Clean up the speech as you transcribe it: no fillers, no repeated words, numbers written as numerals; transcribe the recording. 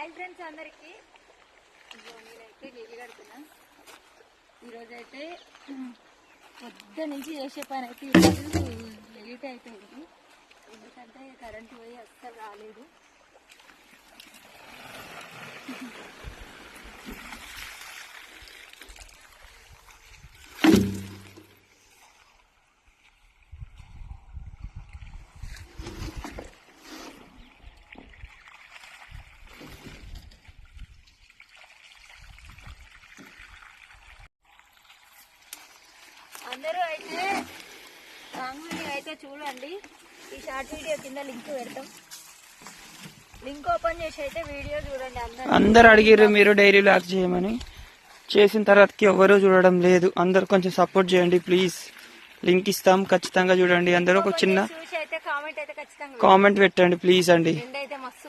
Hi friends అందరికి. నేనైతే నీళ్ళు కడుతున్నా. ఈరోజైతే పొద్దు నుంచి చేసే పని అయితే ఈరోజు లేట్ అయిపోయింది, ఎందుకంటే కరెంటు పోయి అస్సలు రాలేదు. అందరూ అయితే రాంగ్ వీడియో అయితే చూడండి. ఈ షార్ట్ వీడియో కింద లింక్ పెడతాం, లింక్ ఓపెన్ చేసి అయితే వీడియో చూడండి. అందరు అడిగిర్రు మీరు డైరీ బ్లాగ్ చేయమని, చేసిన తర్వాతకి ఎవరు చూడడం లేదు. అందరు కొంచెం సపోర్ట్ చేయండి ప్లీజ్. లింక్ ఇస్తాం, ఖచ్చితంగా చూడండి. అందరూ ఒక చిన్న కామెంట్ అయితే ఖచ్చితంగా కామెంట్ పెట్టండి ప్లీజ్ అండి. అయితే మస్తు